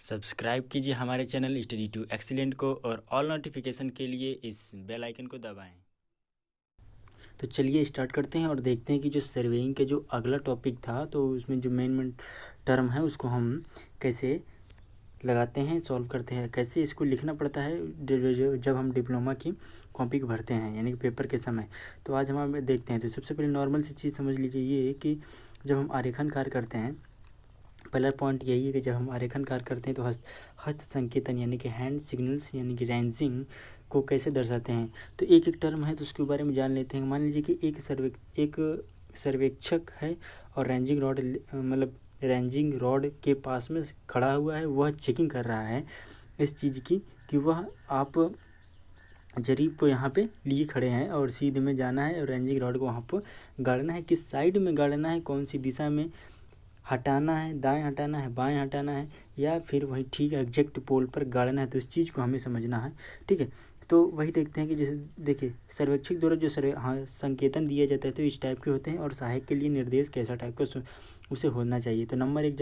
Subscribe कीजिए हमारे channel study to excellent को और ऑल नोटिफिकेशन के लिए इस बेल आइकन को दबाएं। तो चलिए स्टार्ट करते हैं और देखते हैं कि जो सर्वेइंग के जो अगला टॉपिक था तो उसमें जो मेन टर्म है उसको हम कैसे लगाते हैं, सॉल्व करते हैं, कैसे इसको लिखना पड़ता है जब हम डिप्लोमा की कॉपी को भरते हैं यानी कि पेपर के समय। तो आज हम देखते हैं। तो सबसे पहले नॉर्मल सी चीज़ समझ लीजिए ये कि जब हम आरेखन कार्य करते हैं, पहला पॉइंट यही है कि जब हम आरेखन कार्य करते हैं तो हस्त संकेतन यानी कि हैंड सिग्नल्स यानी कि रेंजिंग को कैसे दर्शाते हैं। तो एक एक टर्म है तो उसके बारे में जान लेते हैं। मान लीजिए कि एक सर्वेक्षक है और रेंजिंग रॉड के पास में खड़ा हुआ है, वह चेकिंग कर रहा है इस चीज़ की कि वह आप जरीब को यहाँ पे लिए खड़े हैं और सीधे में जाना है और रेंजिंग रॉड को वहाँ पर गाड़ना है, किस साइड में गाड़ना है, कौन सी दिशा में हटाना है, दाएं हटाना है, बाएं हटाना है, या फिर वही ठीक एग्जैक्ट पोल पर गाड़ना है। तो इस चीज़ को हमें समझना है। ठीक है, तो वही देखते हैं कि जैसे देखिए सर्वेक्षक द्वारा जो संकेतन दिया जाता है तो इस टाइप के होते हैं और सहायक के लिए निर्देश कैसा टाइप का उसे होना चाहिए। तो नंबर एक,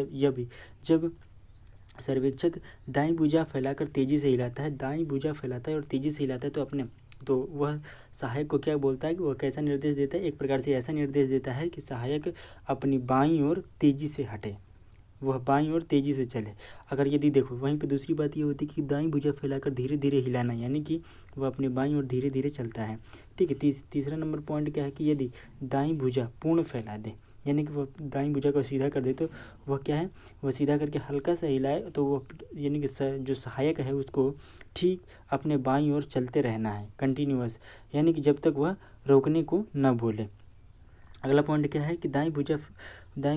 जब सर्वेक्षक दाईं भुजा फैलाकर तेज़ी से हिलाता है, दाईं भुजा फैलाता है और तेज़ी से हिलाता है तो वह सहायक को क्या बोलता है कि वह कैसा निर्देश देता है। एक प्रकार से ऐसा निर्देश देता है कि सहायक अपनी बाईं ओर तेज़ी से हटे, वह बाईं ओर तेज़ी से चले। अगर यदि देखो वहीं पे दूसरी बात ये होती है कि दाईं भुजा फैलाकर धीरे धीरे हिलाना यानी कि वह अपनी बाईं ओर धीरे धीरे चलता है। ठीक है, तीसरा नंबर पॉइंट क्या है कि यदि दाईं भुजा पूर्ण फैला दे यानी कि वह दाईं भुजा को सीधा कर दे तो वह क्या है, वह सीधा करके हल्का सा हिलाए तो वह यानी कि जो सहायक है उसको ठीक अपने बाईं ओर चलते रहना है कंटिन्यूअस, यानी कि जब तक वह रोकने को न भूले। अगला पॉइंट क्या है कि दाईं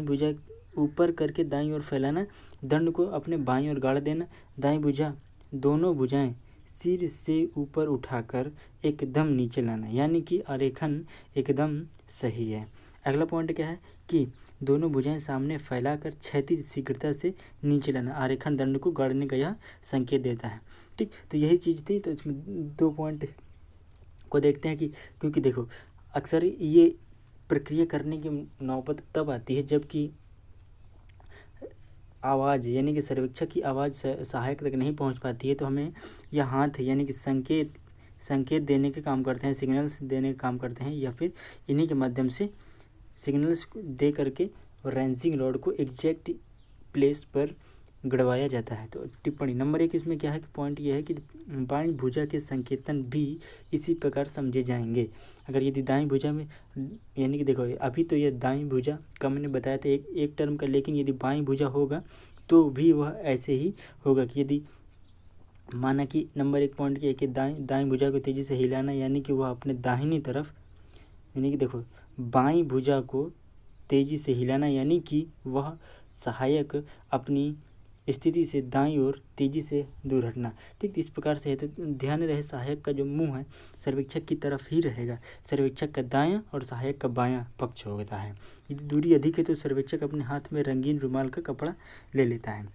भुजा ऊपर करके दाईं ओर फैलाना, दंड को अपने बाईं ओर गाड़ देना, दाईं भुजा दोनों भुजाएं सिर से ऊपर उठाकर एकदम नीचे लाना यानी कि आरेखन एकदम सही है। अगला पॉइंट क्या है कि दोनों भुजाएं सामने फैलाकर क्षैतिज शीघ्रता से नीचे लाना, आरेखन दंड को गाड़ने का यह संकेत देता है। ठीक, तो यही चीज़ थी। तो इसमें 2 पॉइंट को देखते हैं कि क्योंकि देखो अक्सर ये प्रक्रिया करने की नौबत तब आती है जबकि आवाज़ यानी कि सर्वेक्षक की आवाज़ सहायक तक नहीं पहुंच पाती है। तो हमें यह हाथ यानी कि संकेत देने के काम करते हैं, सिग्नल्स देने का काम करते हैं, या फिर इन्हीं के माध्यम से सिग्नल्स दे करके रेंजिंग रॉड को एग्जैक्ट प्लेस पर गड़वाया जाता है। तो टिप्पणी नंबर 1 इसमें क्या है कि पॉइंट ये है कि बाईं भुजा के संकेतन भी इसी प्रकार समझे जाएंगे। अगर यदि दाईं भुजा में यानी कि देखो अभी तो ये दाईं भुजा का मैंने बताया था एक टर्म का, लेकिन यदि बाईं भुजा होगा तो भी वह ऐसे ही होगा कि यदि माना कि नंबर 1 पॉइंट ये है कि दाईं भुजा को तेज़ी से हिलाना यानी कि वह अपने दाहिनी तरफ यानी कि देखो बाईं भुजा को तेज़ी से हिलाना यानी कि वह सहायक अपनी स्थिति से दाईं ओर तेज़ी से दूर हटना। ठीक, इस प्रकार से है। तो ध्यान रहे सहायक का जो मुंह है सर्वेक्षक की तरफ ही रहेगा, सर्वेक्षक का दायां और सहायक का बायां पक्ष होता है। यदि दूरी अधिक है तो सर्वेक्षक अपने हाथ में रंगीन रुमाल का कपड़ा ले लेता है।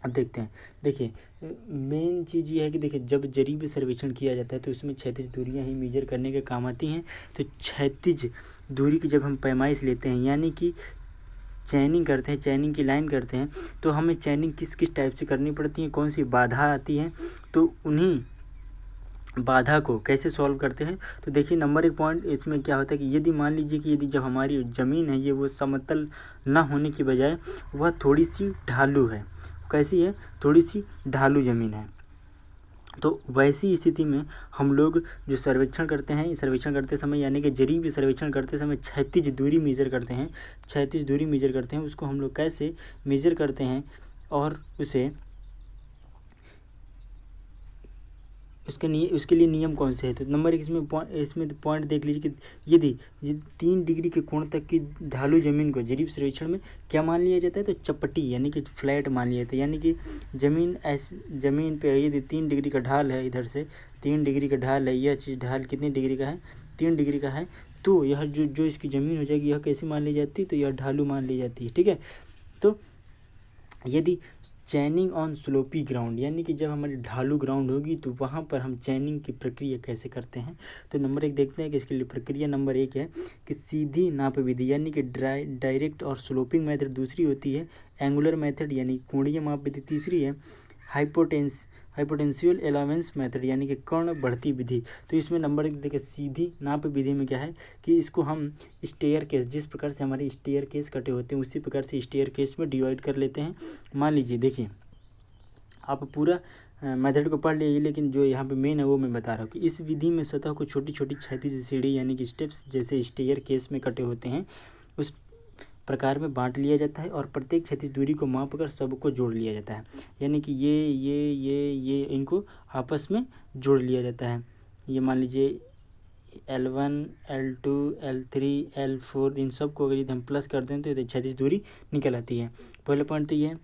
अब देखते हैं, देखिए मेन चीज़ ये है कि देखिए जब जरीब सर्वेक्षण किया जाता है तो उसमें क्षैतिज दूरियां ही मेजर करने के काम आती हैं। तो क्षैतिज दूरी की जब हम पैमाइश लेते हैं यानी कि चैनिंग करते हैं, चैनिंग की लाइन करते हैं, तो हमें चैनिंग किस किस टाइप से करनी पड़ती है, कौन सी बाधा आती है, तो उन्हीं बाधा को कैसे सॉल्व करते हैं। तो देखिए नंबर 1 पॉइंट इसमें क्या होता है कि यदि मान लीजिए कि यदि जब हमारी ज़मीन है ये वो समतल ना होने की बजाय वह थोड़ी सी ढालू है, कैसी है, थोड़ी सी ढालू ज़मीन है, तो वैसी स्थिति में हम लोग जो सर्वेक्षण करते हैं, सर्वेक्षण करते समय यानी कि जरीब सर्वेक्षण करते समय क्षैतिज दूरी मेज़र करते हैं, क्षैतिज दूरी मेज़र करते हैं, उसको हम लोग कैसे मेज़र करते हैं और उसके लिए नियम कौन से हैं। तो नंबर 1 इसमें पॉइंट देख लीजिए कि यदि 3 डिग्री के कोण तक की ढालू ज़मीन को जरीब सर्वेक्षण में क्या मान लिया जाता है, तो चपटी यानी कि फ्लैट मान लिया जाता है, यानी कि ज़मीन पे यदि 3 डिग्री का ढाल है, इधर से 3 डिग्री का ढाल है, यह चीज़ ढाल कितनी डिग्री का है, 3 डिग्री का है, तो यह जो इसकी ज़मीन हो जाएगी यह कैसी मान ली जाती है, तो यह ढालू मान ली जाती है। ठीक है, तो यदि चैनिंग ऑन स्लोपी ग्राउंड, यानी कि जब हमारी ढालू ग्राउंड होगी तो वहाँ पर हम चैनिंग की प्रक्रिया कैसे करते हैं। तो नंबर 1 देखते हैं कि इसके लिए प्रक्रिया नंबर 1 है कि सीधी नाप विधि, यानी कि डायरेक्ट और स्लोपिंग मेथड दूसरी होती है, एंगुलर मेथड यानी कोणीय माप विधि तीसरी है, हाइपोटेंशियल अलाउंस मेथड यानी कि कर्ण बढ़ती विधि। तो इसमें नंबर 1 देखिए सीधी नाप विधि में क्या है कि इसको हम स्टेयर केस, जिस प्रकार से हमारे स्टेयर केस कटे होते हैं उसी प्रकार से स्टेयर केस में डिवाइड कर लेते हैं। मान लीजिए देखिए आप पूरा मेथड को पढ़ लीजिए, लेकिन जो यहाँ पे मेन है वो मैं बता रहा हूँ कि इस विधि में सतह को छोटी छोटी क्षैतिज सीढ़ी यानी कि स्टेप्स जैसे स्टेयर केस में कटे होते हैं उस प्रकार में बांट लिया जाता है और प्रत्येक क्षैतिज दूरी को माप कर सबको जोड़ लिया जाता है, यानी कि ये इनको आपस में जोड़ लिया जाता है। ये मान लीजिए L1 L2 L3 L4 इन सब को अगर यदि हम प्लस कर दें तो क्षैतिज दूरी निकल आती है। पहले पॉइंट तो ये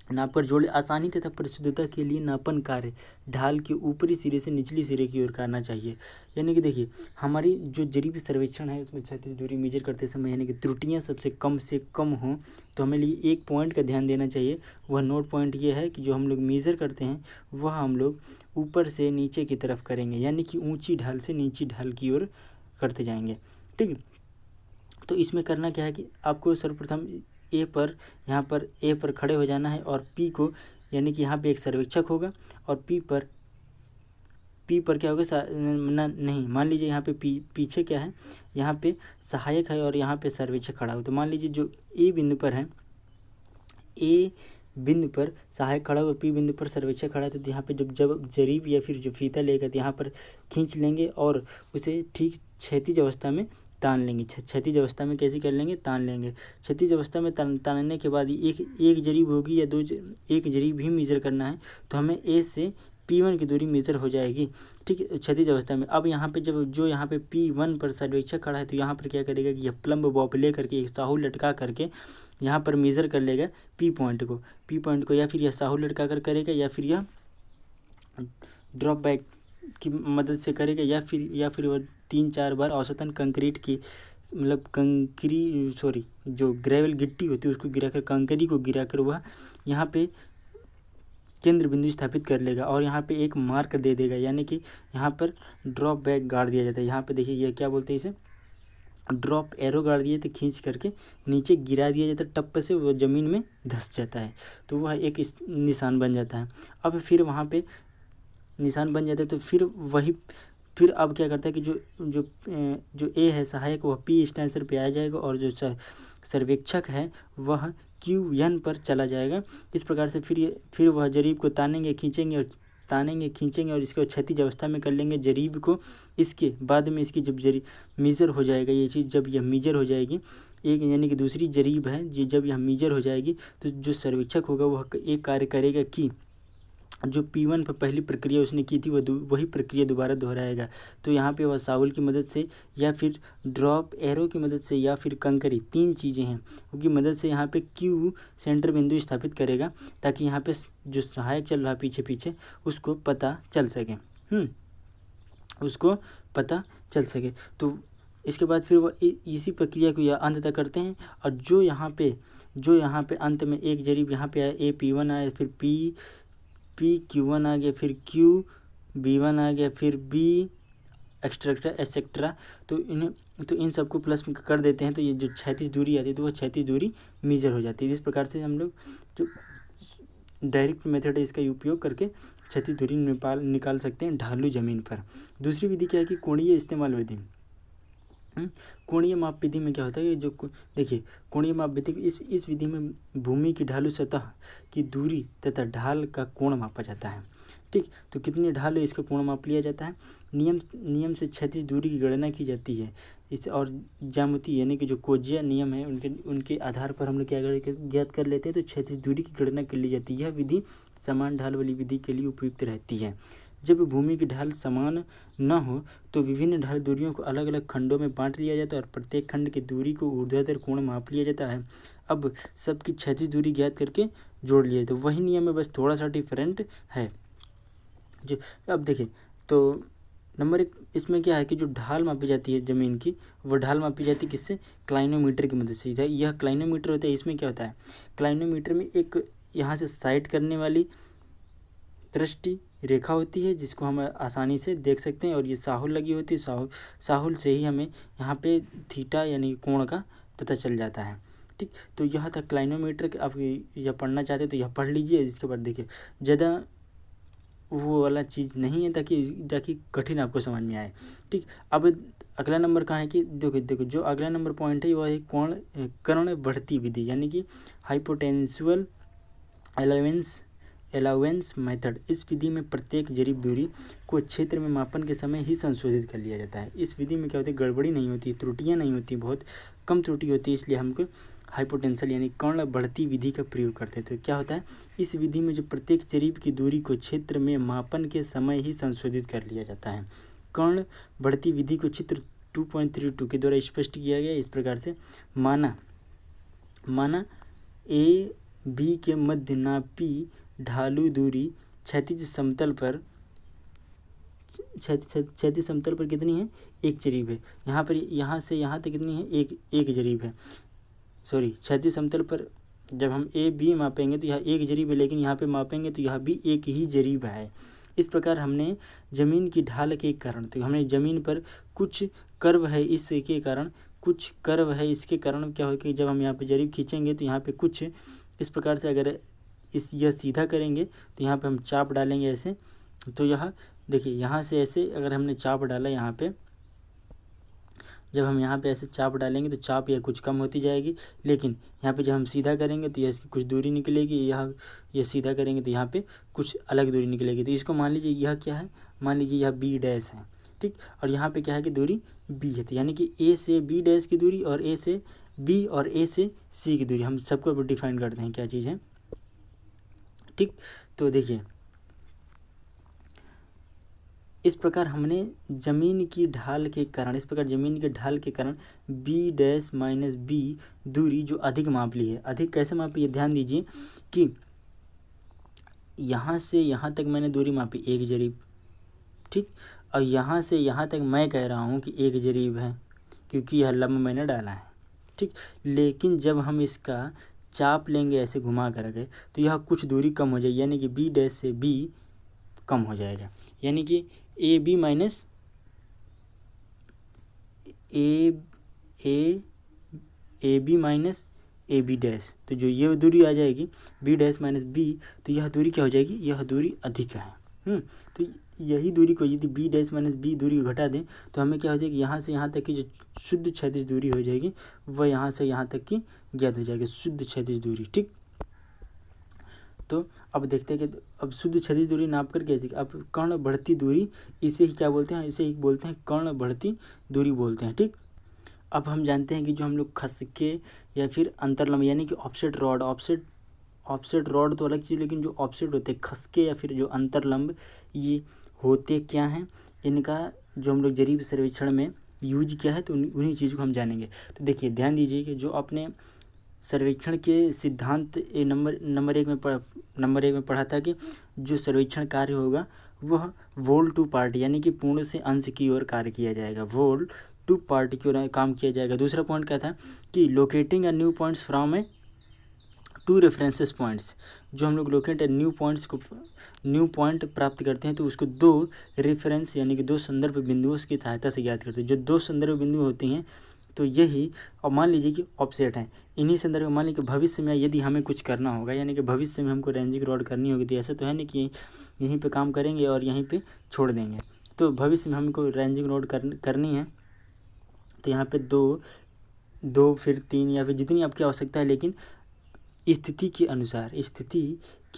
नाप कर जोड़े, आसानी तथा परिशुद्धता के लिए नापन कार्य ढाल के ऊपरी सिरे से निचली सिरे की ओर करना चाहिए। यानी कि देखिए हमारी जो जरीब सर्वेक्षण है उसमें क्षैतिज दूरी मेजर करते समय यानी कि त्रुटियां सबसे कम हों तो हमें लिए एक पॉइंट का ध्यान देना चाहिए। वह नोट पॉइंट ये है कि जो हम लोग मेज़र करते हैं वह हम लोग ऊपर से नीचे की तरफ करेंगे, यानी कि ऊँची ढाल से नीची ढाल की ओर करते जाएंगे। ठीक है, तो इसमें करना क्या है कि आपको सर्वप्रथम यहाँ पर ए पर खड़े हो जाना है और पी को, यानी कि यहाँ पे एक सर्वेक्षक होगा और पी पर क्या होगा नहीं, मान लीजिए यहाँ पे पीछे क्या है, यहाँ पे सहायक है और यहाँ पे सर्वेक्षक खड़ा हो। तो मान लीजिए जो ए बिंदु पर है, ए बिंदु पर सहायक खड़ा हुआ, पी बिंदु पर सर्वेक्षक खड़ा है, तो यहाँ पे जब जरीब या फिर जो फीता लेगा तो यहाँ पर खींच लेंगे और उसे ठीक क्षैतिज अवस्था में तान लेंगे। क्षैतिज अवस्था में कैसे कर लेंगे, तान लेंगे। क्षैतिज अवस्था में तानने के बाद एक जरीब होगी या एक जरीब ही मेज़र करना है तो हमें ए से P1 की दूरी मेज़र हो जाएगी। ठीक है, क्षैतिज अवस्था में। अब यहाँ पे जो यहाँ पे P1 पर सर्वेक्षक खड़ा है तो यहाँ पर क्या करेगा कि यह प्लम्ब बॉब ले करके एक साहू लटका करके यहाँ पर मेज़र कर लेगा पी पॉइंट को, या फिर यह साहू लटका कर करेगा या फिर यह ड्रॉप बैक की मदद से करेगा या फिर वह 3-4 बार औसतन कंक्रीट की जो ग्रेवल गिट्टी होती है उसको गिराकर, कंकरी को गिराकर वह यहाँ पे केंद्र बिंदु स्थापित कर लेगा और यहाँ पे एक मार्क दे देगा, यानी कि यहाँ पर ड्रॉप बैक गाड़ दिया जाता है। यहाँ पे देखिए ये क्या बोलते हैं, इसे ड्रॉप एरो गाड़ दिए तो खींच करके नीचे गिरा दिया जाता है, टप्प से वो ज़मीन में धंस जाता है तो वह एक निशान बन जाता है। अब फिर वहाँ पे निशान बन जाता है तो फिर अब क्या करता है कि जो ए है सहायक वह पी स्टेंसर पे आ जाएगा और जो सर्वेक्षक है वह Q1 पर चला जाएगा। इस प्रकार से फिर वह जरीब को तानेंगे खींचेंगे और इसको क्षैतिज अवस्था में कर लेंगे जरीब को। इसके बाद में इसकी जब मेजर हो जाएगा ये चीज़, जब यह मेजर हो जाएगी एक यानी कि दूसरी जरीब है ये जब यह मेजर हो जाएगी तो जो सर्वेक्षक होगा वह एक कार्य करेगा कि जो P1 पर पहली प्रक्रिया उसने की थी वही प्रक्रिया दोबारा दोहराएगा। तो यहाँ पे वह साउल की मदद से या फिर ड्रॉप एरो की मदद से या फिर कंकरी, 3 चीज़ें हैं उनकी मदद से यहाँ पे Q सेंटर बिंदु स्थापित करेगा ताकि यहाँ पे जो सहायक चल रहा पीछे उसको पता चल सके तो इसके बाद फिर वह इसी प्रक्रिया को यह अंत तक करते हैं। और जो यहाँ पे अंत में एक जरीब यहाँ पे आया ए P1 आया, फिर P Q1 आ गया, फिर Q B1 आ गया, फिर B एक्सेट्रा तो इन सबको प्लस कर देते हैं तो ये जो क्षैतिज दूरी आती है तो वह क्षैतिज दूरी मेजर हो जाती है। इस प्रकार से हम लोग जो डायरेक्ट मेथड है इसका उपयोग करके क्षैतिज दूरी निकाल सकते हैं ढालू ज़मीन पर। दूसरी विधि क्या है कि कोणीय इस्तेमाल विधि। कोणीय माप विधि में क्या होता है, जो देखिए कोणीय माप विधि इस विधि में भूमि की ढालू सतह की दूरी तथा ढाल का कोण मापा जाता है। ठीक, तो कितनी ढाल है इसका कोण माप लिया जाता है। नियम से क्षैतिज दूरी की गणना की जाती है इससे, और ज्यामिति यानी कि जो कोजिया नियम है उनके आधार पर हम लोग क्या ज्ञात कर लेते हैं तो क्षैतिज दूरी की गणना कर ली जाती है। यह विधि समान ढाल वाली विधि के लिए उपयुक्त रहती है। जब भूमि की ढाल समान न हो तो विभिन्न ढाल दूरियों को अलग अलग खंडों में बांट लिया जाता है और प्रत्येक खंड की दूरी को ऊर्ध्वाधर कोण माप लिया जाता है। अब सबकी क्षैतिज दूरी ज्ञात करके जोड़ लिया तो वही नियम है, बस थोड़ा सा डिफरेंट है। जो अब देखिए तो नंबर 1 इसमें क्या है कि जो ढाल मापी जाती है ज़मीन की वो ढाल मापी जाती है किससे, क्लाइनोमीटर की मदद से। यह क्लाइनोमीटर होता है। इसमें क्या होता है, क्लाइनोमीटर में एक यहाँ से साइड करने वाली दृष्टि रेखा होती है जिसको हम आसानी से देख सकते हैं, और ये साहुल लगी होती है। साहुल से ही हमें यहाँ पे थीटा यानी कोण का पता चल जाता है। ठीक, तो यह था क्लाइनोमीटर। आप यह पढ़ना चाहते तो यह पढ़ लीजिए। इसके बाद देखिए ज़्यादा वो वाला चीज़ नहीं है ताकि कठिन आपको समझ में आए। ठीक, अब अगला नंबर कहाँ है कि देखो जो अगला नंबर पॉइंट है वह है कर्ण बढ़ती विधि, यानी कि हाइपोटेंशियल अलाउंस मेथड। इस विधि में प्रत्येक जरीब दूरी को क्षेत्र में मापन के समय ही संशोधित कर लिया जाता है। इस विधि में क्या होती है, गड़बड़ी नहीं होती, त्रुटियां नहीं होती, बहुत कम त्रुटि होती है, इसलिए हमको हाइपोटेंशियल यानी कर्ण बढ़ती विधि का प्रयोग करते हैं। तो क्या होता है, इस विधि में जो प्रत्येक जरीब की दूरी को क्षेत्र में मापन के समय ही संशोधित कर लिया जाता है। कर्ण बढ़ती विधि को चित्र 2.32 के द्वारा स्पष्ट किया गया इस प्रकार से। माना ए बी के मध्य नापी ढालू दूरी क्षैतिज समतल पर कितनी है, एक जरीब है। यहाँ पर यहाँ से यहाँ तक कितनी है, एक जरीब है। सॉरी, क्षैतिज समतल पर जब हम ए बी मापेंगे तो यहाँ एक जरीब है, लेकिन यहाँ पे मापेंगे तो यहाँ भी एक ही जरीब है। इस प्रकार हमने ज़मीन की ढाल के कारण, तो हमने ज़मीन पर कुछ कर्व है इसके कारण क्या हो कि जब हम यहाँ पे जरीब खींचेंगे तो यहाँ पे कुछ इस प्रकार से, अगर यह सीधा करेंगे तो यहाँ पे हम चाप डालेंगे ऐसे, तो यह देखिए यहाँ से ऐसे अगर हमने चाप डाला यहाँ पे, जब हम यहाँ पे ऐसे चाप डालेंगे तो चाप यह कुछ कम होती जाएगी, लेकिन यहाँ पे जब हम सीधा करेंगे तो यह इसकी कुछ दूरी निकलेगी, यह सीधा करेंगे तो यहाँ पे कुछ अलग दूरी निकलेगी। तो इसको मान लीजिए यह क्या है, मान लीजिए यह बी डैश है। ठीक, और यहाँ पे क्या है कि दूरी बी है, तो यानी कि ए से बी डैश की दूरी और ए से बी और ए से सी की दूरी हम सबको अब डिफाइन करते हैं क्या चीज़ है। ठीक, तो देखिए इस प्रकार हमने ज़मीन की ढाल के कारण बी डैश माइनस बी दूरी जो अधिक माप ली है। अधिक कैसे मापी है, ध्यान दीजिए कि यहाँ से यहाँ तक मैंने दूरी मापी एक जरीब। ठीक, और यहाँ से यहाँ तक मैं कह रहा हूँ कि एक जरीब है क्योंकि यह लंब मैंने डाला है। ठीक, लेकिन जब हम इसका चाप लेंगे ऐसे घुमा करके तो यह कुछ दूरी कम हो जाएगी, यानी कि बी डैश से बी कम हो जाएगा, यानी कि A B minus A B minus A B dash. तो जो ये दूरी आ जाएगी बी डैश माइनस बी, तो यह दूरी क्या हो जाएगी, यह दूरी अधिक है। तो यही दूरी को यदि बी डैश माइनस बी दूरी को घटा दें तो हमें क्या हो जाएगी, यहाँ से यहाँ तक की जो शुद्ध क्षैतिज दूरी हो जाएगी वह यहाँ से यहाँ तक की ज्ञात हो जाएगी, शुद्ध क्षैतिज दूरी। ठीक, तो अब देखते हैं कि अब शुद्ध क्षैतिज दूरी नाप कर कैसे, अब कर्ण बढ़ती दूरी इसे ही क्या बोलते हैं, इसे ही बोलते हैं कर्ण बढ़ती दूरी बोलते हैं। ठीक, अब हम जानते हैं कि जो हम लोग खसके या फिर अंतरलंब यानी कि ऑफसेट रॉड तो अलग चीज़, लेकिन जो ऑफसेट होते हैं खसके या फिर जो अंतरलंब, ये होते क्या हैं, इनका जो हम लोग जरीब सर्वेक्षण में यूज किया है तो उन्हीं चीज़ को हम जानेंगे। तो देखिए ध्यान दीजिए कि जो अपने सर्वेक्षण के सिद्धांत नंबर एक में पढ़ा था कि जो सर्वेक्षण कार्य होगा वह वोल टू पार्ट यानी कि पूर्ण से अंश की ओर कार्य किया जाएगा, वोल टू पार्ट की ओर काम किया जाएगा। दूसरा पॉइंट क्या था कि locating a new points from A to references points, जो हम लोग लोकेट न्यू पॉइंट प्राप्त करते हैं तो उसको दो रेफरेंस यानी कि दो संदर्भ बिंदुओं की सहायता से ज्ञात करते हैं। जो दो संदर्भ बिंदु होती हैं तो यही, और मान लीजिए कि ऑफसेट हैं, इन्हीं संदर्भ में मान लीजिए कि भविष्य में यदि हमें कुछ करना होगा यानी कि भविष्य में हमको रेंजिंग रॉड करनी होगी, तो ऐसा तो है नहीं कि यहीं पे काम करेंगे और यहीं पे छोड़ देंगे। तो भविष्य में हमको रेंजिंग रॉड करनी है तो यहाँ पे दो फिर 3 या फिर जितनी आपकी आवश्यकता है, लेकिन स्थिति के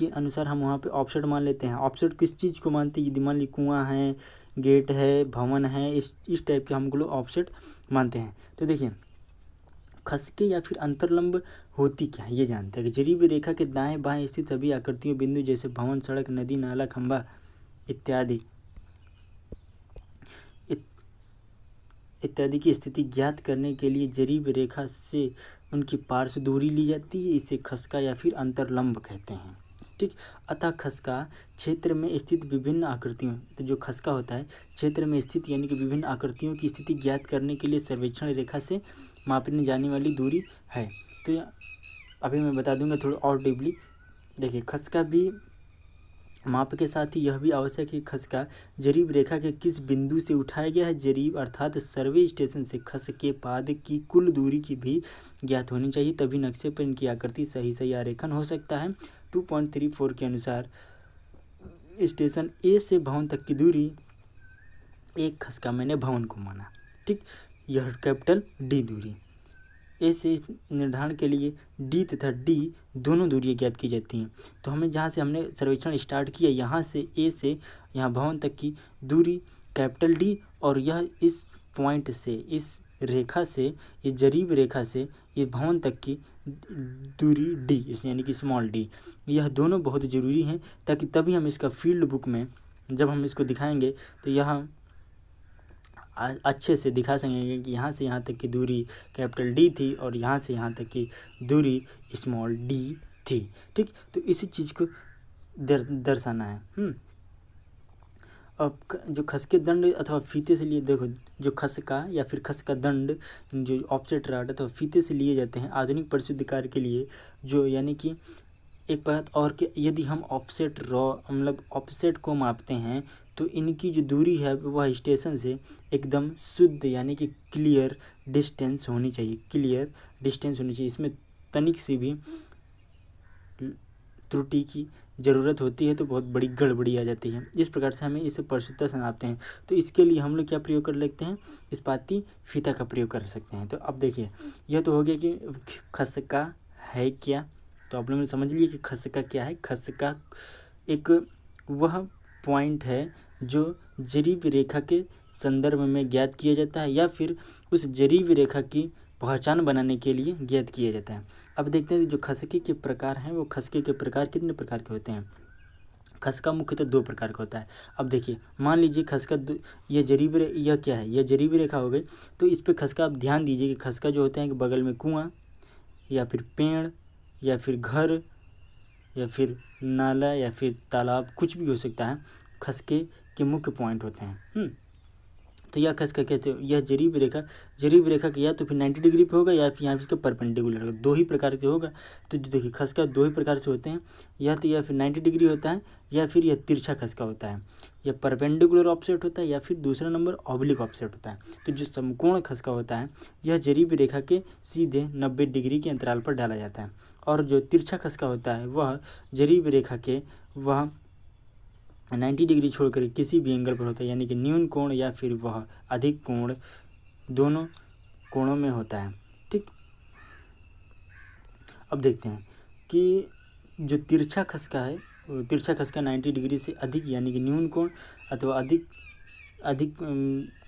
अनुसार हम वहाँ पे ऑफसेट मान लेते हैं। ऑफसेट किस चीज़ को मानते हैं, यदि मान ली कुआँ है, गेट है, भवन है, इस टाइप के हम लोग ऑफसेट मानते हैं। तो देखिए खसके या फिर अंतरलंब होती क्या है ये जानते हैं कि जरीब रेखा के दाएं बाएं स्थित सभी आकृतियों बिंदु जैसे भवन, सड़क, नदी, नाला, खंभा इत्यादि की स्थिति ज्ञात करने के लिए जरीब रेखा से उनकी पार्श्व दूरी ली जाती है, इसे खसका या फिर अंतरलंब कहते हैं। ठीक, अतः खसका क्षेत्र में स्थित विभिन्न आकृतियों, तो जो खसका होता है क्षेत्र में स्थित यानी कि विभिन्न आकृतियों की स्थिति ज्ञात करने के लिए सर्वेक्षण रेखा से मापने जाने वाली दूरी है। तो अभी मैं बता दूंगा थोड़ा और डीपली देखिए खसका भी माप के साथ ही यह भी आवश्यक है कि खसका जरीब रेखा के किस बिंदु से उठाया गया है। जरीब अर्थात सर्वे स्टेशन से खसके पाद की कुल दूरी की भी ज्ञात होनी चाहिए, तभी नक्शे पर इनकी आकृति सही आरेखन हो सकता है। 2.34 के अनुसार स्टेशन ए से भवन तक की दूरी एक खसका मैंने भवन को माना, ठीक। यह कैपिटल डी दूरी ए से निर्धारण के लिए डी तथा डी दोनों दूरियां ज्ञात की जाती हैं। तो हमें जहाँ से हमने सर्वेक्षण स्टार्ट किया यहाँ से ए से यहाँ भवन तक की दूरी कैपिटल डी, और यह इस पॉइंट से, इस रेखा से, इस जरीब रेखा से ये भवन तक की दूरी डी, इस यानी कि स्मॉल डी, यह दोनों बहुत ज़रूरी हैं, ताकि तभी हम इसका फील्ड बुक में जब हम इसको दिखाएंगे तो यहाँ अच्छे से दिखा सकेंगे कि यहाँ से यहाँ तक की दूरी कैपिटल डी थी और यहाँ से यहाँ तक की दूरी स्मॉल डी थी, ठीक। तो इसी चीज़ को दर्शाना है। अब जो खसके दंड अथवा फीते से लिए, देखो जो खसका या फिर खसका दंड जो ऑफसेट रॉड अथवा फीते से लिए जाते हैं आधुनिक परिशुद्ध कार्य के लिए, जो यानी कि एक बात और कि यदि हम ऑफसेट मतलब ऑफसेट को मापते हैं तो इनकी जो दूरी है वह स्टेशन से एकदम शुद्ध यानी कि क्लियर डिस्टेंस होनी चाहिए, क्लियर डिस्टेंस होनी चाहिए। इसमें तनिक सी भी त्रुटि की ज़रूरत होती है तो बहुत बड़ी गड़बड़ी आ जाती है। इस प्रकार से हमें इसे परिशुद्धता से नापते हैं। तो इसके लिए हम लोग क्या प्रयोग कर लेते हैं, इस्पाती फीता का प्रयोग कर सकते हैं। तो अब देखिए यह तो हो गया कि खसका है क्या, तो आप लोगों ने समझ लिया कि खसका क्या है। खसका एक वह पॉइंट है जो जरीब रेखा के संदर्भ में ज्ञात किया जाता है या फिर उस जरीब रेखा की पहचान बनाने के लिए ज्ञात किया जाता है। अब देखते हैं जो खसके के प्रकार हैं, वो खसके के प्रकार कितने प्रकार के होते हैं। खसका मुख्यतः दो प्रकार का होता है। अब देखिए मान लीजिए खसका यह क्या है, यह जरीब रेखा हो गई। तो इस पर खसका आप ध्यान दीजिए कि खसका जो होते हैं कि बगल में कुआं या फिर पेड़ या फिर घर या फिर नाला या फिर तालाब, कुछ भी हो सकता है, खसके के मुख्य पॉइंट होते हैं। तो यह खसका कहते हैं, यह जरीब रेखा का या तो फिर 90 डिग्री पे होगा या फिर यहाँ इसके परपेंडिकुलर होगा, दो ही प्रकार के होगा। तो देखिए खसका दो ही प्रकार से होते हैं, या तो यह फिर 90 डिग्री होता है या फिर यह तिरछा खसका होता है, यह परपेंडिकुलर ऑफसेट होता है या फिर दूसरा नंबर ऑब्लिक ऑफसेट होता है। तो जो समकोण खसका होता है यह जरीब रेखा के सीधे 90 डिग्री के अंतराल पर डाला जाता है, और जो तिरछा खसका होता है वह जरीब रेखा के वह 90 डिग्री छोड़कर किसी भी एंगल पर होता है, यानी कि न्यून कोण या फिर वह अधिक कोण, दोनों कोणों में होता है, ठीक। अब देखते हैं कि जो तिरछा खसका है, तिरछा खसका 90 डिग्री से अधिक यानी कि न्यून कोण अथवा अधिक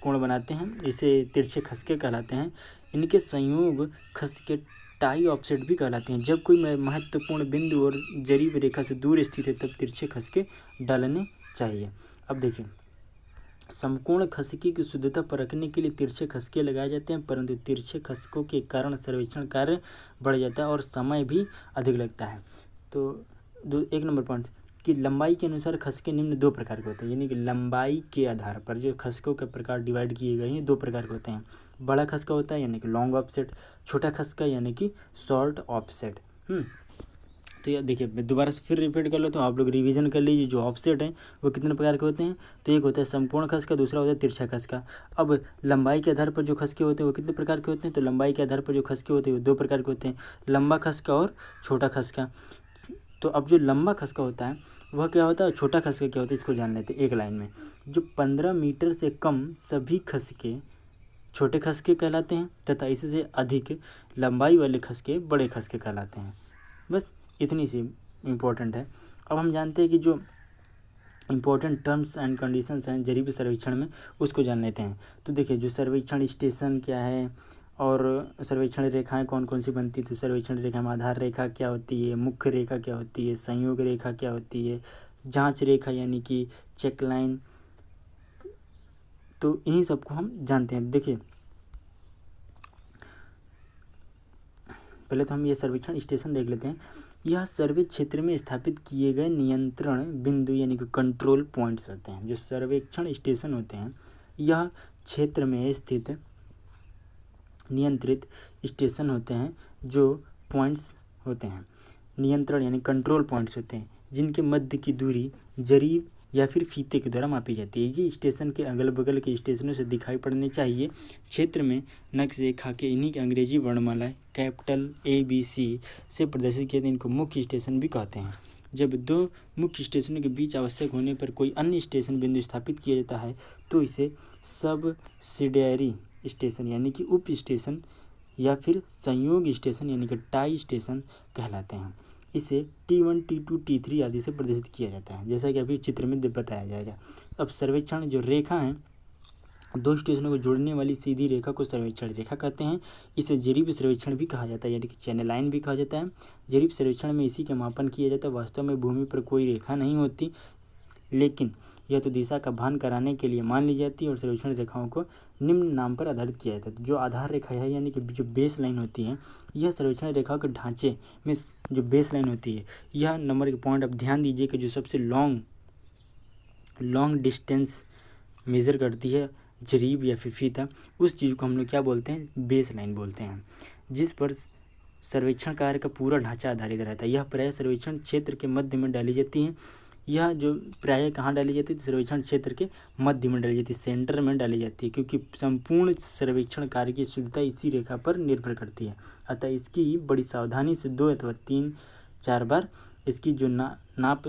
कोण बनाते हैं, इसे तिरछे खसके कहलाते हैं। इनके संयोग खसके टाई ऑफसेट भी कहलाते हैं। जब कोई महत्वपूर्ण बिंदु और जरीब रेखा से दूर स्थित है तब तिरछे खसके डालने चाहिए। अब देखिए समकोण खसके की शुद्धता परखने के लिए तिरछे खसके लगाए जाते हैं, परंतु तिरछे खसकों के कारण सर्वेक्षण कार्य बढ़ जाता है और समय भी अधिक लगता है। तो एक नंबर पॉइंट कि लंबाई के अनुसार खसके निम्न दो प्रकार के होते हैं, यानी कि लंबाई के आधार पर जो खसकों के प्रकार डिवाइड किए गए हैं दो प्रकार के होते हैं। बड़ा खसका होता है यानी कि लॉन्ग ऑफसेट, छोटा खसका यानी कि शॉर्ट ऑफसेट। तो यह देखिए मैं दोबारा से फिर रिपीट कर लेता हूँ, आप लोग रिवीजन कर लीजिए। जो ऑफसेट हैं वो कितने प्रकार के होते हैं, तो एक होता है समकोण खसका, दूसरा होता है तिरछा खसका। अब लंबाई के आधार पर जो खसके होते हैं वो कितने प्रकार के होते हैं, तो लंबाई के आधार पर जो खसके होते हैं वो दो प्रकार के होते हैं, लंबा खसका और छोटा खसका। तो अब जो लंबा खसका होता है वह क्या होता है, छोटा खसका क्या होता है, इसको जान लेते हैं एक लाइन में। जो 15 मीटर से कम सभी खसके छोटे खसके कहलाते हैं तथा इससे अधिक लंबाई वाले खसके बड़े खसके कहलाते हैं। बस इतनी सी इम्पोर्टेंट है। अब हम जानते हैं कि जो इम्पोर्टेंट टर्म्स एंड कंडीशंस हैं जरीब सर्वेक्षण में, उसको जान लेते हैं। तो देखिए जो सर्वेक्षण स्टेशन क्या है और सर्वेक्षण रेखाएं कौन कौन सी बनती है। तो सर्वेक्षण रेखा में आधार रेखा क्या होती है, मुख्य रेखा क्या होती है, संयोग रेखा क्या होती है, जांच रेखा यानी कि चेक लाइन, तो इन्हीं सबको हम जानते हैं। देखिए पहले तो हम ये सर्वेक्षण स्टेशन देख लेते हैं। यह सर्वे क्षेत्र में स्थापित किए गए नियंत्रण बिंदु यानी कि कंट्रोल पॉइंट्स होते हैं। जो सर्वेक्षण स्टेशन होते हैं यह क्षेत्र में स्थित नियंत्रित स्टेशन होते हैं, जो पॉइंट्स होते हैं। नियंत्रण यानी कंट्रोल पॉइंट्स होते हैं जिनके मध्य की दूरी जरीब या फिर फीते के द्वारा मापी जाती है। ये स्टेशन के अगल बगल के स्टेशनों से दिखाई पड़ने चाहिए। क्षेत्र में नक्शे खाके इन्हीं के अंग्रेजी वर्णमालाएं कैपिटल ABC से प्रदर्शित किए थे। इनको मुख्य स्टेशन भी कहते हैं। जब दो मुख्य स्टेशनों के बीच आवश्यक होने पर कोई अन्य स्टेशन बिंदु स्थापित किया जाता है तो इसे सबसिडियरी स्टेशन यानी कि उप स्टेशन या फिर संयोग स्टेशन यानी कि टाई स्टेशन कहलाते हैं। इसे T1, T2, T3 आदि से प्रदर्शित किया जाता है, जैसा कि अभी चित्र में बताया जाएगा। अब सर्वेक्षण जो रेखा है, दो स्टेशनों को जोड़ने वाली सीधी रेखा को सर्वेक्षण रेखा कहते हैं। इसे जरीब सर्वेक्षण भी कहा जाता है यानी कि चैनल लाइन भी कहा जाता है। जरीब सर्वेक्षण में इसी का मापन किया जाता है। वास्तव में भूमि पर कोई रेखा नहीं होती, लेकिन यह तो दिशा का भान कराने के लिए मान ली जाती है और सर्वेक्षण रेखाओं को निम्न नाम पर आधारित किया जाता है। जो आधार रेखा है यानी कि जो बेस लाइन होती है, यह सर्वेक्षण रेखाओं के ढांचे में जो बेस लाइन होती है, यह नंबर के पॉइंट अब ध्यान दीजिए कि जो सबसे लॉन्ग डिस्टेंस मेज़र करती है जरीब या फिर फीता, उस चीज़ को हम लोग क्या बोलते हैं, बेस लाइन बोलते हैं, जिस पर सर्वेक्षण कार्य का पूरा ढांचा आधारित रहता है। यह प्रायः सर्वेक्षण क्षेत्र के मध्य में डाली जाती है। यह जो प्रायः कहाँ डाली जाती है, तो सर्वेक्षण क्षेत्र के मध्य में डाली जाती है, सेंटर में डाली जाती है, क्योंकि संपूर्ण सर्वेक्षण कार्य की शुद्धता इसी रेखा पर निर्भर करती है। अतः इसकी बड़ी सावधानी से 2 अथवा 3-4 बार इसकी जो नाप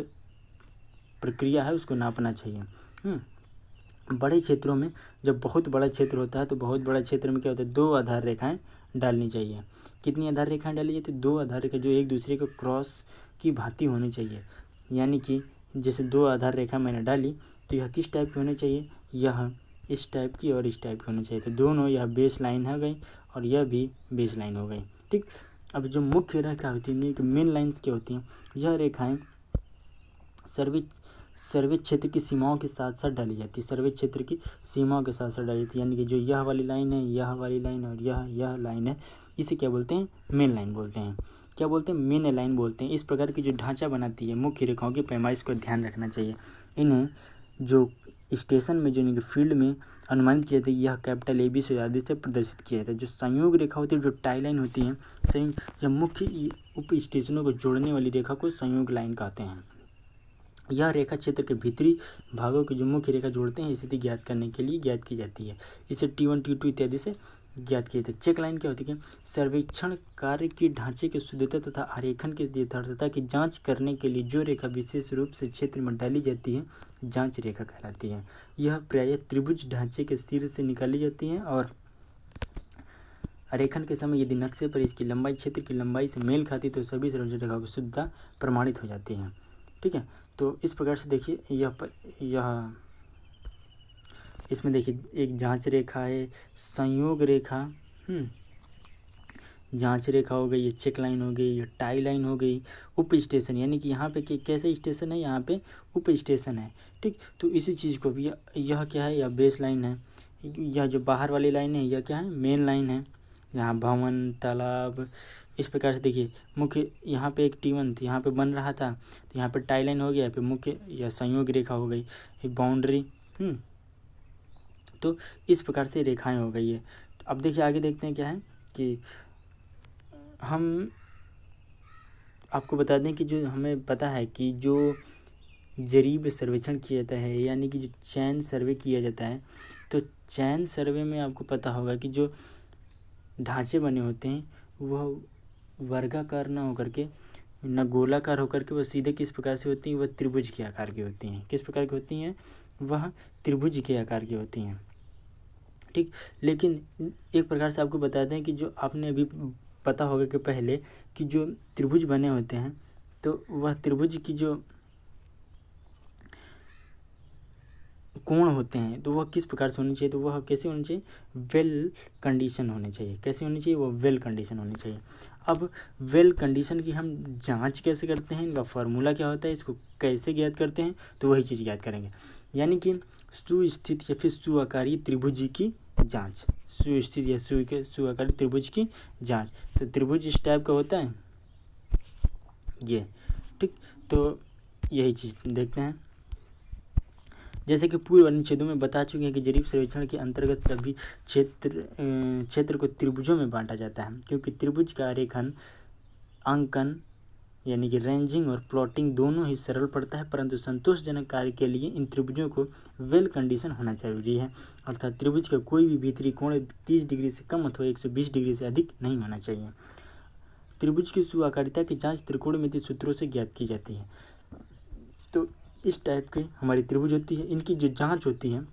प्रक्रिया है उसको नापना चाहिए। बड़े क्षेत्रों में जब बहुत बड़ा क्षेत्र होता है तो बहुत बड़ा क्षेत्र में क्या होता है, 2 आधार रेखाएं डालनी चाहिए। कितनी आधार रेखाएं डाली जाती है, 2 आधार रेखा जो एक दूसरे को क्रॉस की भांति होनी चाहिए। यानी कि जैसे 2 आधार रेखा मैंने डाली तो यह किस टाइप की होनी चाहिए, यह इस टाइप की और इस टाइप की होनी चाहिए। तो दोनों, यह बेस लाइन हो गई और यह भी बेस लाइन हो गई। ठीक। अब जो मुख्य रेखा होती है, मेन लाइन्स क्या होती हैं, यह रेखाएं सर्वे क्षेत्र की सीमाओं के साथ साथ डाली जाती है। सर्वे क्षेत्र की सीमाओं के साथ साथ डाली जाती है, यानी कि जो यह वाली लाइन है, यह वाली लाइन और यह लाइन है, इसे क्या बोलते हैं, मेन लाइन बोलते हैं। क्या बोलते हैं, मेन लाइन बोलते हैं। इस प्रकार की जो ढांचा बनाती है मुख्य रेखाओं की पैमाइश को ध्यान रखना चाहिए। इन्हें जो स्टेशन में जो फील्ड में अनुमानित किया जाता है, यह कैपिटल ABC आदि से प्रदर्शित किया जाता है। जो संयोग रेखा होती है, जो टाई लाइन होती है, यह मुख्य उप स्टेशनों को जोड़ने वाली रेखा को संयोग लाइन कहते हैं। यह रेखा क्षेत्र के भीतरी भागों की जो मुख्य रेखा जोड़ते हैं स्थिति ज्ञात करने के लिए ज्ञात की जाती है। इसे T1, T2 इत्यादि से ज्ञात किया जाता है। चेक लाइन क्या होती है, सर्वेक्षण कार्य की ढांचे की शुद्धता तथा आरेखन की यथार्थता की जांच करने के लिए जो रेखा विशेष रूप से क्षेत्र में डाली जाती है, जांच रेखा कहलाती है। यह प्रायः त्रिभुज ढांचे के सिर से निकाली जाती है और आरेखन के समय यदि नक्शे पर इसकी लंबाई क्षेत्र की लंबाई से मेल खाती तो सभी सर्वेक्षण रेखा की शुद्धता प्रमाणित हो जाती है। ठीक है, तो इस प्रकार से देखिए, यह इसमें देखिए एक जांच रेखा है, संयोग रेखा, जांच रेखा हो गई, ये चेक लाइन हो गई, ये टाई लाइन हो गई, उप स्टेशन यानी कि यहाँ पे कैसे स्टेशन है, यहाँ पे उप स्टेशन है। ठीक, तो इसी चीज़ को भी यह क्या है, यह बेस लाइन है। यह जो बाहर वाली लाइन है, यह क्या है, मेन लाइन है। यहाँ भवन, तालाब, इस प्रकार से देखिए मुख्य यहाँ पे एक T1 यहाँ पे बन रहा था, तो यहाँ पे टाई लाइन हो गया, फिर मुख्य या संयोग रेखा हो गई, बाउंड्री। तो इस प्रकार से रेखाएं हो गई है। अब देखिए आगे देखते हैं क्या है कि हम आपको बता दें कि जो हमें पता है कि जो जरीब सर्वेक्षण किया जाता है यानी कि जो चैन सर्वे किया जाता है, तो चैन सर्वे में आपको पता होगा कि जो ढांचे बने होते हैं वह वर्गाकार ना होकर के, न गोलाकार होकर के, वह सीधे किस प्रकार से होती हैं, वह त्रिभुज के आकार की होती हैं। किस प्रकार की होती हैं, वह त्रिभुज के आकार की होती हैं। ठीक, लेकिन एक प्रकार से आपको बता दें कि जो आपने अभी पता होगा कि पहले कि जो त्रिभुज बने होते हैं तो वह त्रिभुज की जो कोण होते हैं तो वह किस प्रकार से होनी चाहिए, तो वह कैसे होनी चाहिए, वेल कंडीशन होने चाहिए। कैसे होनी चाहिए, वह वेल कंडीशन होनी चाहिए। अब वेल कंडीशन की हम जांच कैसे करते हैं, इनका फार्मूला क्या होता है, इसको कैसे ज्ञात करते हैं, तो वही चीज़ ज्ञात करेंगे। यानी कि सुस्थित या फिर सुआकारी त्रिभुज की जांच, सुस्थित या सुआकारी त्रिभुज की जांच। तो त्रिभुज इस टाइप का होता है ये। ठीक, तो यही चीज़ देखते हैं। जैसे कि पूर्व अनुच्छेदों में बता चुके हैं कि जरीब सर्वेक्षण के अंतर्गत सभी क्षेत्र को त्रिभुजों में बांटा जाता है, क्योंकि त्रिभुज का आरेखन, अंकन यानी कि रेंजिंग और प्लॉटिंग दोनों ही सरल पड़ता है, परंतु संतोषजनक कार्य के लिए इन त्रिभुजों को वेल कंडीशन होना जरूरी है। अर्थात त्रिभुज का कोई भी भीतरी कोण 30 डिग्री से कम अथवा 120 डिग्री से अधिक नहीं होना चाहिए। त्रिभुज की सुआकारिता की जांच त्रिकोणमितीय सूत्रों से ज्ञात की जाती है। तो इस टाइप के हमारी त्रिभुज होती है, इनकी जो जांच होती है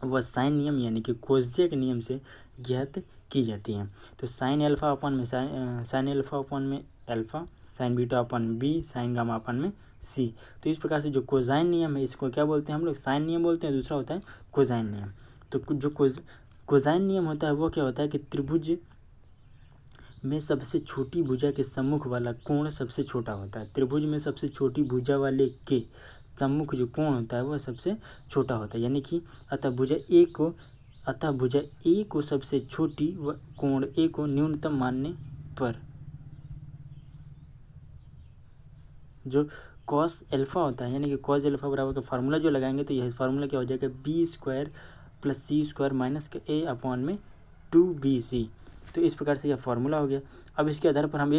वह साइन नियम यानी कि कोज्या के नियम से ज्ञात की जाती है। तो साइन अल्फा अपन में साइन अल्फा अपन में alpha, sine beta upon b, sine gamma upon में सी। तो इस प्रकार से जो कोजाइन नियम है इसको क्या बोलते हैं हम लोग, साइन नियम बोलते हैं, दूसरा होता है कोजाइन नियम। तो जो कोजाइन नियम होता है वो क्या होता है कि त्रिभुज में सबसे छोटी भुजा के सम्मुख वाला कोण सबसे छोटा होता है। त्रिभुज में सबसे छोटी भुजा वाले के सम्मुख जो कोण होता है वह सबसे छोटा होता है, यानी कि अतः भुजा ए को सबसे छोटी व कोण ए को न्यूनतम मानने पर जो कॉस एल्फा होता है, यानी कि कॉस एल्फा बराबर का फार्मूला जो लगाएंगे तो यह फार्मूला क्या हो जाएगा, b² + c² माइनस का a अपॉन में 2bc। तो इस प्रकार से यह फार्मूला हो गया। अब इसके आधार पर हम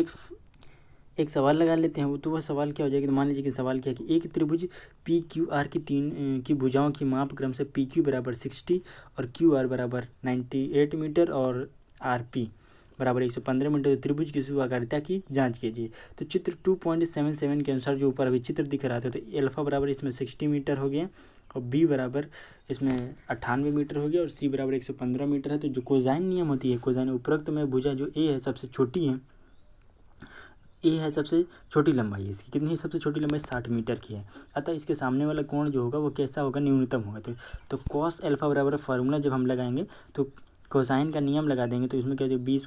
एक सवाल लगा लेते हैं। तो वह सवाल क्या हो जाएगा, तो मान लीजिए कि सवाल क्या है कि एक त्रिभुज पी क्यू आर की तीन की भुजाओं की माप क्रम से पी क्यू बराबर 60 और क्यू आर बराबर 98 मीटर और आर पी बराबर 115 मीटर। तो त्रिभुज की सुआकारिता की जांच कीजिए। तो चित्र 2.77 के अनुसार जो ऊपर अभी चित्र दिख रहा था, तो एल्फा बराबर इसमें 60 मीटर हो गया और बी बराबर इसमें 98 मीटर हो गया और सी बराबर 115 मीटर है। तो जो कोजाइन नियम होती है, कोजाइन उपरोक्त में भुजा जो ए है सबसे छोटी है, ए है सबसे छोटी लंबाई, इसकी कितनी है, सबसे छोटी लंबाई 60 मीटर की है। अतः इसके सामने वाला कोण जो होगा वो कैसा होगा, न्यूनतम होगा। तो कॉस एल्फा बराबर फार्मूला जब हम लगाएंगे तो कोसाइन का नियम लगा देंगे, तो इसमें क्या हो b² +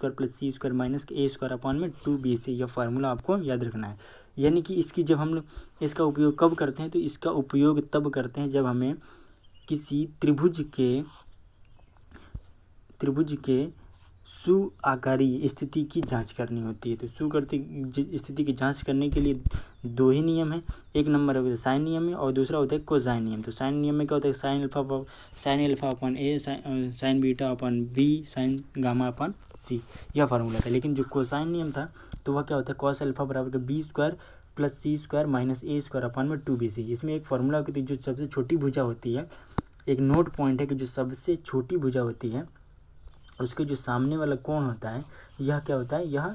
c² minus a² upon में 2bc। यह फार्मूला आपको याद रखना है। यानी कि इसकी जब हम लोग इसका उपयोग कब करते हैं, तो इसका उपयोग तब करते हैं जब हमें किसी त्रिभुज के सुआकारी स्थिति की जांच करनी होती है। तो सुआकारी स्थिति की जांच करने के लिए दो ही नियम है, एक नंबर होता है साइन नियम में और दूसरा होता है कोसाइन नियम। तो साइन नियम में क्या होता है, sine alpha upon a, sine beta upon b, sine gamma upon c, यह फार्मूला था। लेकिन जो कोसाइन नियम था तो वह क्या होता है, कॉस अल्फा बराबर का b² + c² माइनस a² अपन में 2bc। इसमें एक फार्मूला होती है, जो सबसे छोटी भुजा होती है, एक नोट पॉइंट है कि जो सबसे छोटी भुजा होती है उसके जो सामने वाला कोण होता है यह क्या होता है, यह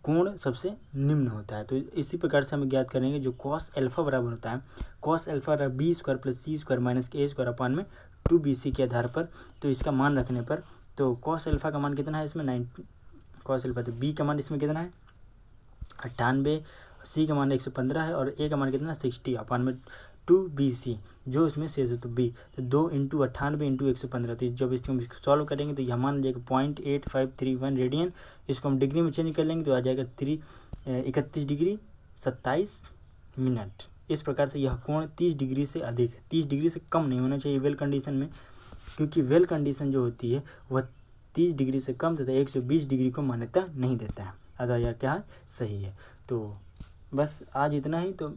कोण सबसे निम्न होता है। तो इसी प्रकार से हम ज्ञात करेंगे जो कॉस एल्फा बराबर होता है, cos alpha b² + c² minus a² अपन में 2bc के आधार पर। तो इसका मान रखने पर तो कॉस एल्फा का मान कितना है इसमें 90, कॉस एल्फा तो b का मान इसमें कितना है 98, c का मान 115 है और a का मान कितना 60 अपन में 2bc, जो इसमें शेष हो तो b। तो 2 × 98 × 115। तो जब इसको हम सॉल्व करेंगे तो यह मान जाएगा 0.8531 रेडियन। इसको हम डिग्री में चेंज कर लेंगे तो आ जाएगा 31 डिग्री 27 मिनट। इस प्रकार से यह कोण 30 डिग्री से अधिक, 30 डिग्री से कम नहीं होना चाहिए वेल कंडीशन में, क्योंकि वेल कंडीशन जो होती है वह 30 डिग्री से कम तथा 120 डिग्री को मान्यता नहीं देता है। अतः यह क्या है, सही है। तो बस आज इतना ही। तो